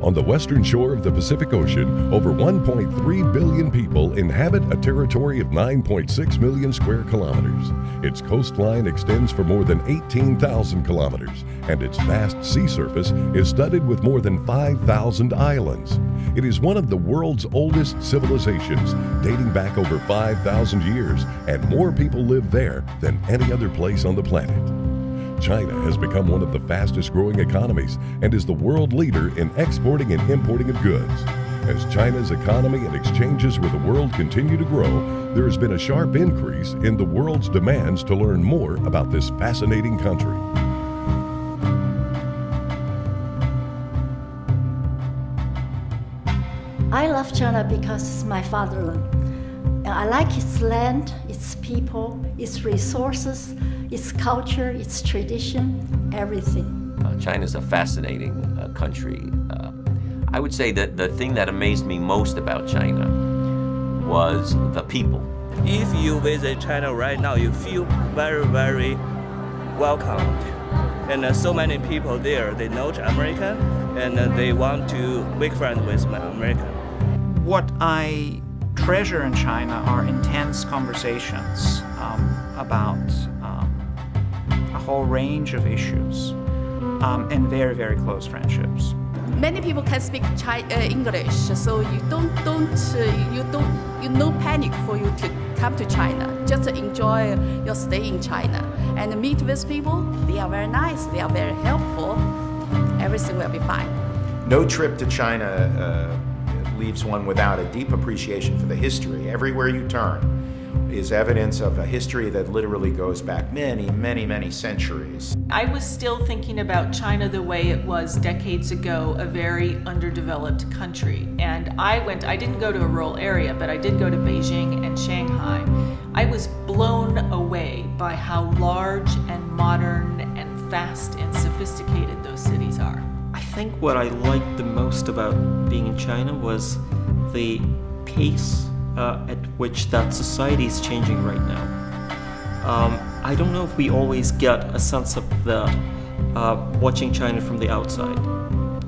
On the western shore of the Pacific Ocean, over 1.3 billion people inhabit a territory of 9.6 million square kilometers. Its coastline extends for more than 18,000 kilometers, and its vast sea surface is studded with more than 5,000 islands. It is one of the world's oldest civilizations, dating back over 5,000 years, and more people live there than any other place on the planet. China has become one of the fastest growing economies and is the world leader in exporting and importing of goods. As China's economy and exchanges with the world continue to grow, there has been a sharp increase in the world's demands to learn more about this fascinating country. I love China because it's my fatherland. And I like its land, its people, its resources, its culture, its tradition, everything. China's a fascinating country. I would say that the thing that amazed me most about China was the people. If you visit China right now, you feel very, very welcomed. And so many people there, they know American, and they want to make friends with American. What I treasure in China are intense conversations about a whole range of issues and very, very close friendships. Many people can speak English, so you no panic for you to come to China. Just enjoy your stay in China and meet with people. They are very nice. They are very helpful. Everything will be fine. No trip to China leaves one without a deep appreciation for the history. Everywhere you turn is evidence of a history that literally goes back many, many, many centuries. I was still thinking about China the way it was decades ago, a very underdeveloped country. And I didn't go to a rural area, but I did go to Beijing and Shanghai. I was blown away by how large and modern and fast and sophisticated those cities are. I think what I liked the most about being in China was the pace at which that society is changing right now. I don't know if we always get a sense of that watching China from the outside,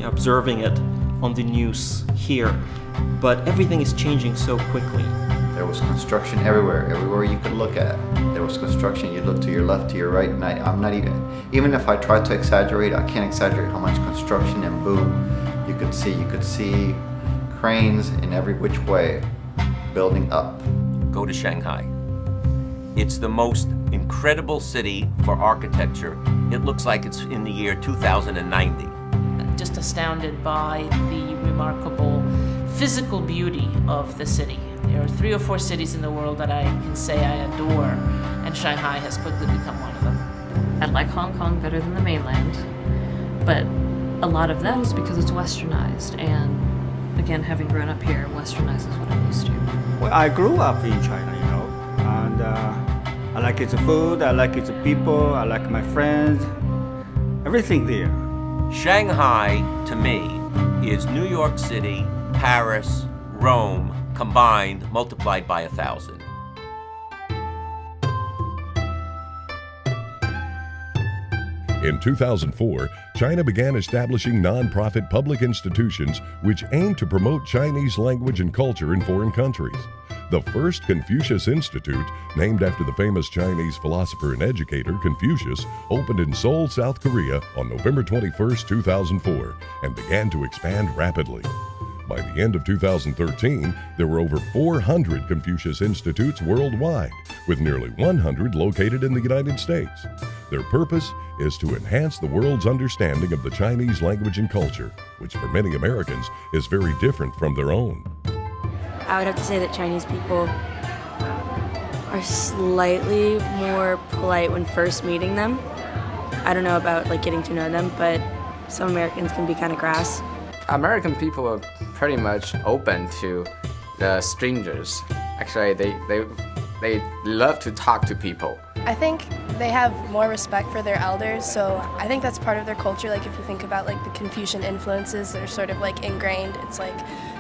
observing it on the news here, but everything is changing so quickly. There was construction everywhere you could look at. There was construction, you look to your left, to your right, and I'm not even if I try to exaggerate, I can't exaggerate how much construction and boom you could see. You could see cranes in every which way building up. Go to Shanghai. It's the most incredible city for architecture. It looks like it's in the year 2090. Just astounded by the remarkable physical beauty of the city. There are 3 or 4 cities in the world that I can say I adore, and Shanghai has quickly become one of them. I like Hong Kong better than the mainland, but a lot of that is because it's westernized, and again, having grown up here, westernized is what I'm used to. Well, I grew up in China, and I like its food, I like its people, I like my friends, everything there. Shanghai, to me, is New York City, Paris, Rome, combined, multiplied by 1,000. In 2004, China began establishing nonprofit public institutions which aim to promote Chinese language and culture in foreign countries. The first Confucius Institute, named after the famous Chinese philosopher and educator Confucius, opened in Seoul, South Korea on November 21, 2004, and began to expand rapidly. By the end of 2013, there were over 400 Confucius Institutes worldwide, with nearly 100 located in the United States. Their purpose is to enhance the world's understanding of the Chinese language and culture, which for many Americans is very different from their own. I would have to say that Chinese people are slightly more polite when first meeting them. I don't know about getting to know them, but some Americans can be kind of crass. American people are pretty much open to the strangers. Actually, they love to talk to people. I think they have more respect for their elders, so I think that's part of their culture. If you think about the Confucian influences that are sort of ingrained, it's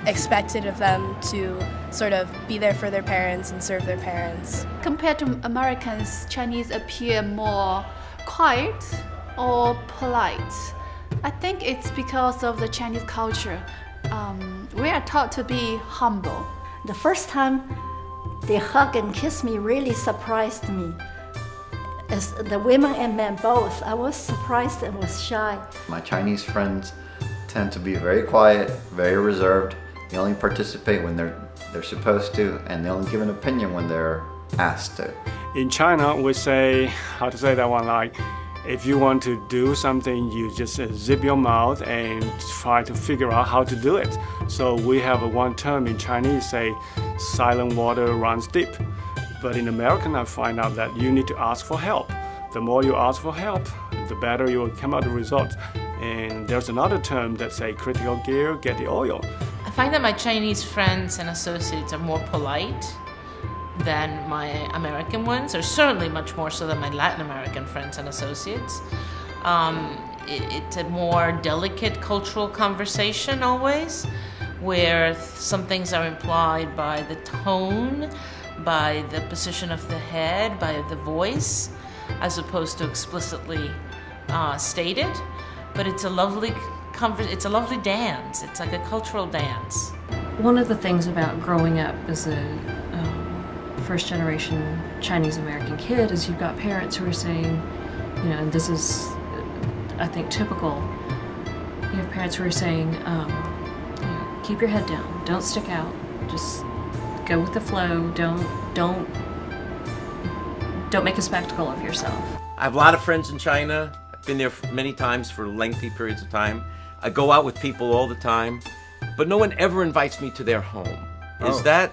expected of them to sort of be there for their parents and serve their parents. Compared to Americans, Chinese appear more quiet or polite. I think it's because of the Chinese culture. We are taught to be humble. The first time they hug and kiss me really surprised me. As the women and men both, I was surprised and was shy. My Chinese friends tend to be very quiet, very reserved. They only participate when they're supposed to, and they only give an opinion when they're asked to. In China, we say, how to say that one, like, if you want to do something, you just zip your mouth and try to figure out how to do it. So we have one term in Chinese, say, silent water runs deep. But in American, I find out that you need to ask for help. The more you ask for help, the better you will come out the result. And there's another term that say, critical gear, get the oil. I find that my Chinese friends and associates are more polite than my American ones, or certainly much more so than my Latin American friends and associates. It's a more delicate cultural conversation always, where some things are implied by the tone, by the position of the head, by the voice, as opposed to explicitly stated. But it's a lovely dance. It's like a cultural dance. One of the things about growing up as a first-generation Chinese-American kid is you've got parents who are saying, you know, and this is, I think, typical. You have parents who are saying, you know, keep your head down, don't stick out, just go with the flow, don't make a spectacle of yourself. I have a lot of friends in China. I've been there many times for lengthy periods of time. I go out with people all the time, but no one ever invites me to their home. Is that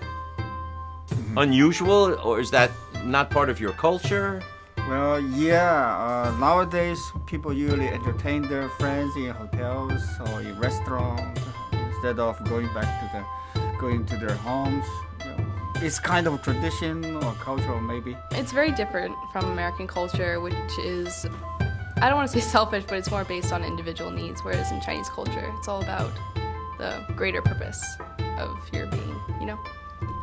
unusual, or is that not part of your culture? Well, yeah. Nowadays, people usually entertain their friends in hotels or in restaurants instead of going to their homes. You know, it's kind of tradition or cultural, maybe. It's very different from American culture, which is, I don't want to say selfish, but it's more based on individual needs, whereas in Chinese culture, it's all about the greater purpose of your being, you know?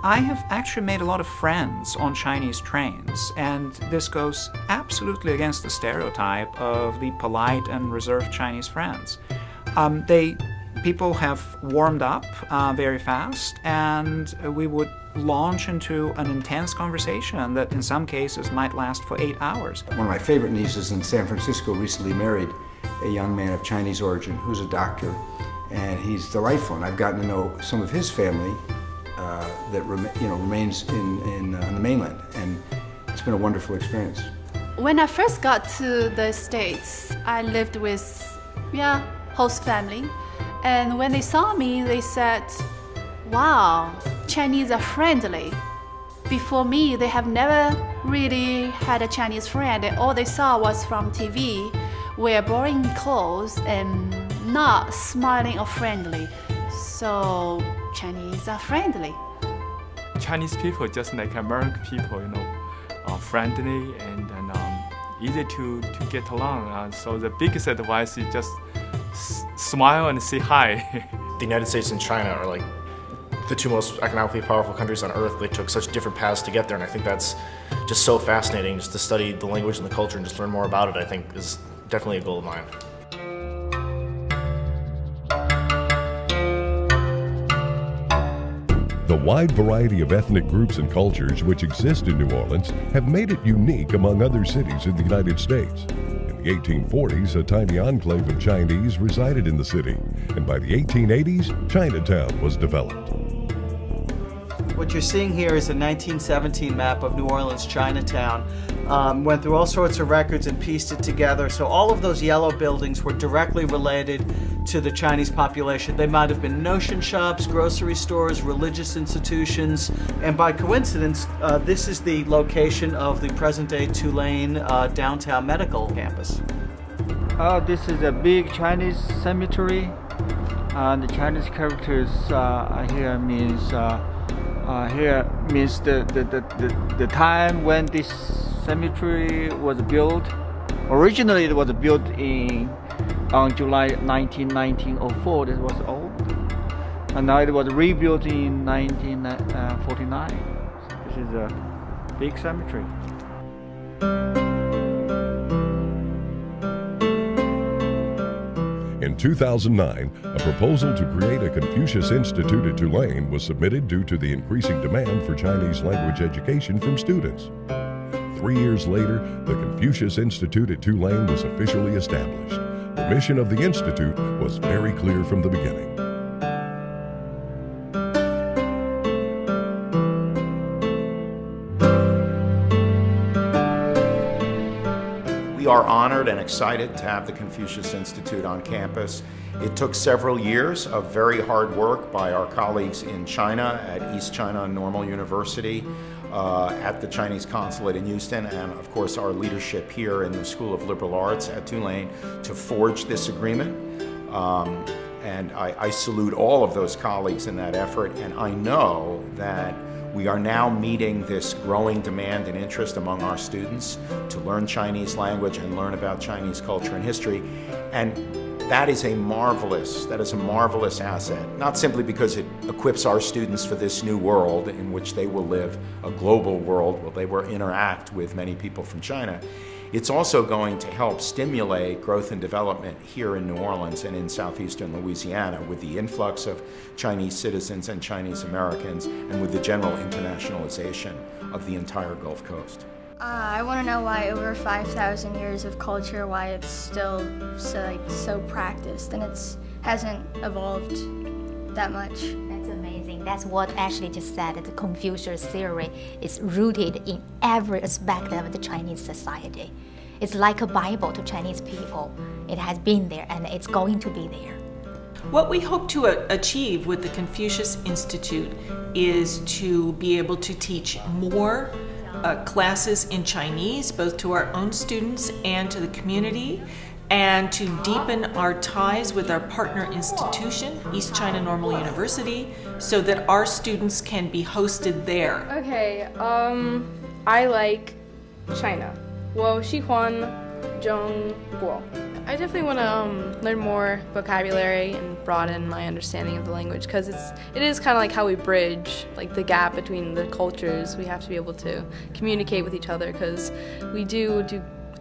I have actually made a lot of friends on Chinese trains, and this goes absolutely against the stereotype of the polite and reserved Chinese friends. People have warmed up very fast, and we would launch into an intense conversation that in some cases might last for 8 hours. One of my favorite nieces in San Francisco recently married a young man of Chinese origin who's a doctor, and he's delightful, and I've gotten to know some of his family that remains in the mainland, and it's been a wonderful experience. When I first got to the States, I lived with, host family. And when they saw me, they said, wow, Chinese are friendly. Before me, they have never really had a Chinese friend. All they saw was from TV, wear boring clothes and not smiling or friendly. So Chinese are friendly. Chinese people, just like American people, are friendly and easy to get along. So the biggest advice is just smile and say hi. The United States and China are like the two most economically powerful countries on earth. They took such different paths to get there, and I think that's just so fascinating. Just to study the language and the culture and just learn more about it, I think is definitely a goal of mine. The wide variety of ethnic groups and cultures which exist in New Orleans have made it unique among other cities in the United States. In the 1840s, a tiny enclave of Chinese resided in the city, and by the 1880s, Chinatown was developed. What you're seeing here is a 1917 map of New Orleans Chinatown. Went through all sorts of records and pieced it together. So all of those yellow buildings were directly related to the Chinese population. They might have been notion shops, grocery stores, religious institutions, and by coincidence, this is the location of the present-day Tulane downtown medical campus. This is a big Chinese cemetery. The Chinese characters here means the time when this cemetery was built. Originally, it was built on July 1904. This was old, and now it was rebuilt in 1949. This is a big cemetery. In 2009, a proposal to create a Confucius Institute at Tulane was submitted due to the increasing demand for Chinese language education from students. 3 years later, the Confucius Institute at Tulane was officially established. The mission of the institute was very clear from the beginning. We are honored and excited to have the Confucius Institute on campus. It took several years of very hard work by our colleagues in China at East China Normal University, at the Chinese Consulate in Houston, and of course our leadership here in the School of Liberal Arts at Tulane to forge this agreement. And I salute all of those colleagues in that effort, and I know that we are now meeting this growing demand and interest among our students to learn Chinese language and learn about Chinese culture and history. And that is a marvelous asset, not simply because it equips our students for this new world in which they will live, a global world where they will interact with many people from China. It's also going to help stimulate growth and development here in New Orleans and in southeastern Louisiana with the influx of Chinese citizens and Chinese Americans and with the general internationalization of the entire Gulf Coast. I want to know why over 5,000 years of culture, why it's still so practiced and it hasn't evolved that much. That's amazing. That's what Ashley just said. The Confucius theory is rooted in every aspect of the Chinese society. It's like a Bible to Chinese people. It has been there and it's going to be there. What we hope to achieve with the Confucius Institute is to be able to teach more classes in Chinese, both to our own students and to the community, and to deepen our ties with our partner institution, East China Normal University, so that our students can be hosted there. Okay, I like China. 我喜欢中国. I definitely want to learn more vocabulary and broaden my understanding of the language because it is kind of like how we bridge like the gap between the cultures. We have to be able to communicate with each other because we do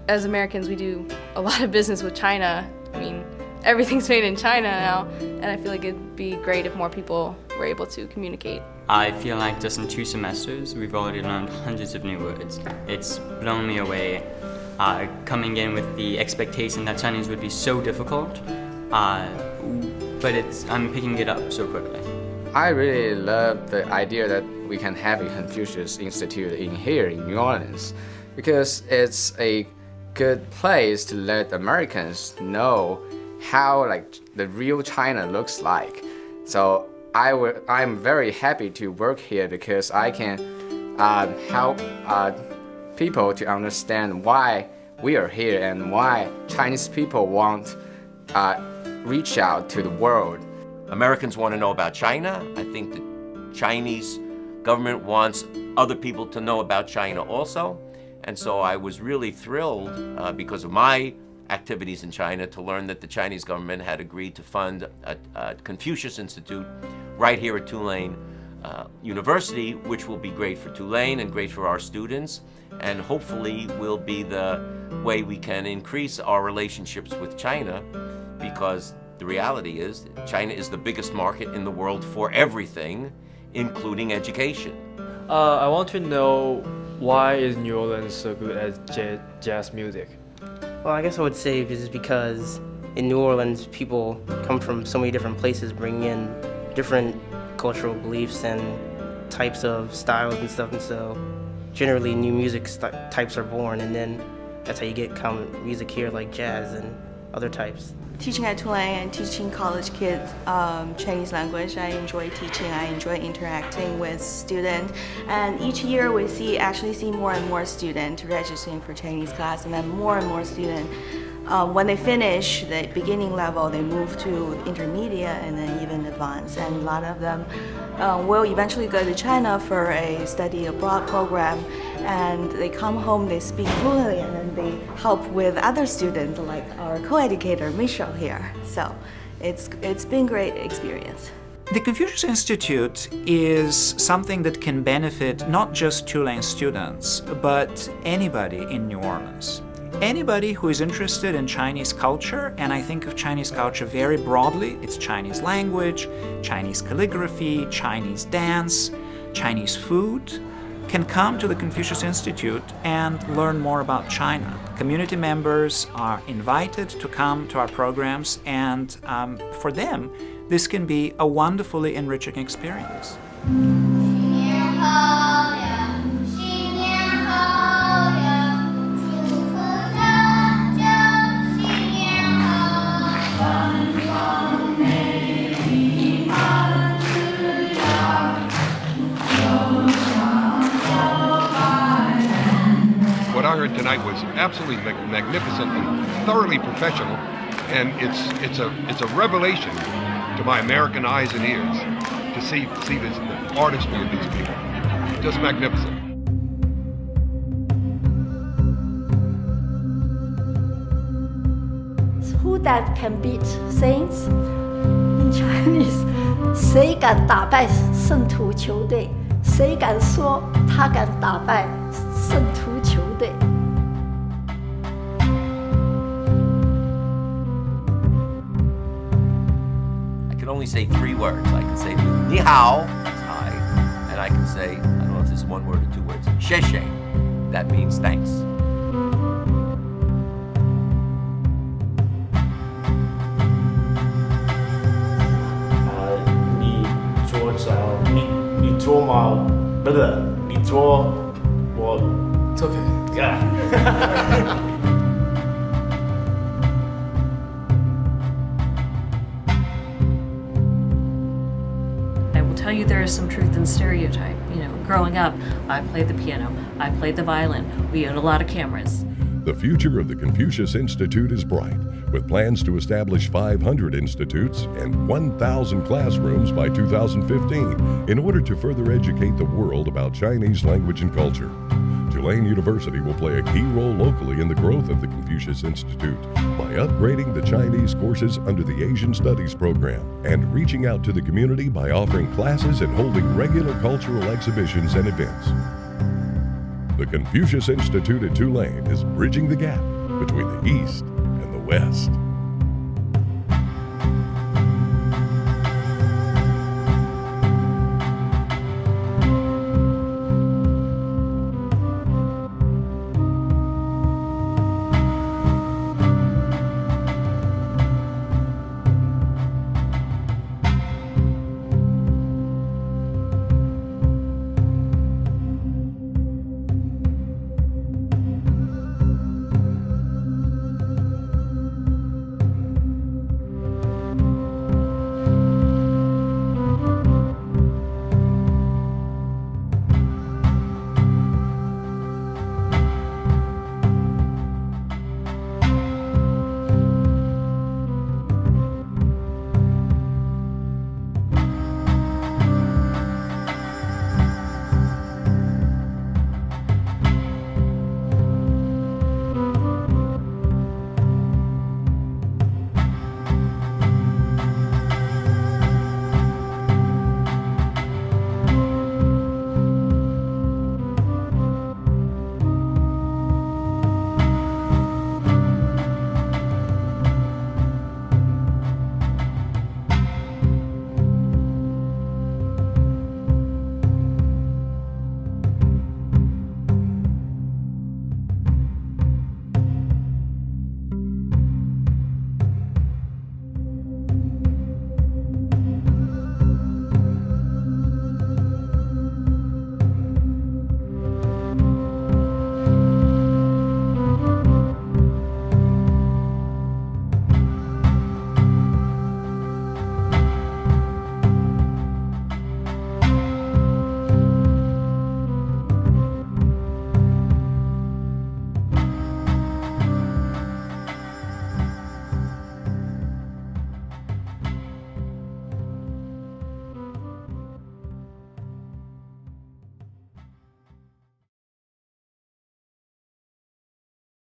as Americans we do a lot of business with China. I mean, everything's made in China now, and I feel like it'd be great if more people were able to communicate. I feel like just in 2 semesters we've already learned hundreds of new words. It's blown me away. Coming in with the expectation that Chinese would be so difficult, but I'm picking it up so quickly. I really love the idea that we can have a Confucius Institute here in New Orleans because it's a good place to let Americans know how the real China looks like. So I'm very happy to work here because I can help people to understand why we are here and why Chinese people want reach out to the world. Americans want to know about China. I think the Chinese government wants other people to know about China also. And so I was really thrilled because of my activities in China to learn that the Chinese government had agreed to fund a Confucius Institute right here at Tulane University, which will be great for Tulane and great for our students, and hopefully will be the way we can increase our relationships with China, because the reality is China is the biggest market in the world for everything, including education. I want to know, why is New Orleans so good at jazz music? Well, I guess I would say this is because in New Orleans people come from so many different places, bringing in different cultural beliefs and types of styles and stuff, and so generally new music types are born, and then that's how you get common music here like jazz and other types. Teaching at Tulane and teaching college kids Chinese language, I enjoy teaching, I enjoy interacting with students, and each year we actually see more and more students registering for Chinese class, and then more and more students when they finish the beginning level, they move to intermediate and then even advanced, and a lot of them will eventually go to China for a study abroad program, and they come home, they speak fluently, and then they help with other students like our co-educator Michelle here. So it's been a great experience. The Confucius Institute is something that can benefit not just Tulane students, but anybody in New Orleans. Anybody who is interested in Chinese culture, and I think of Chinese culture very broadly, it's Chinese language, Chinese calligraphy, Chinese dance, Chinese food, can come to the Confucius Institute and learn more about China. Community members are invited to come to our programs, and for them, this can be a wonderfully enriching experience. What I heard tonight was absolutely magnificent and thoroughly professional, and it's a revelation to my American eyes and ears to see this, the artistry of these people. Just magnificent. Who that can beat saints? In Chinese, 谁敢打败圣徒球队？谁敢说他敢打败圣徒球队？ I can only say 3 words. I can say ni hao, that's hi, and I can say, I don't know if this is 1 word or 2 words, xie xie. That means thanks. It's okay. Yeah. I will tell you there is some truth in stereotype. You know, growing up, I played the piano, I played the violin, we had a lot of cameras. The future of the Confucius Institute is bright, with plans to establish 500 institutes and 1,000 classrooms by 2015 in order to further educate the world about Chinese language and culture. Tulane University will play a key role locally in the growth of the Confucius Institute by upgrading the Chinese courses under the Asian Studies program and reaching out to the community by offering classes and holding regular cultural exhibitions and events. The Confucius Institute at Tulane is bridging the gap between the East and the West.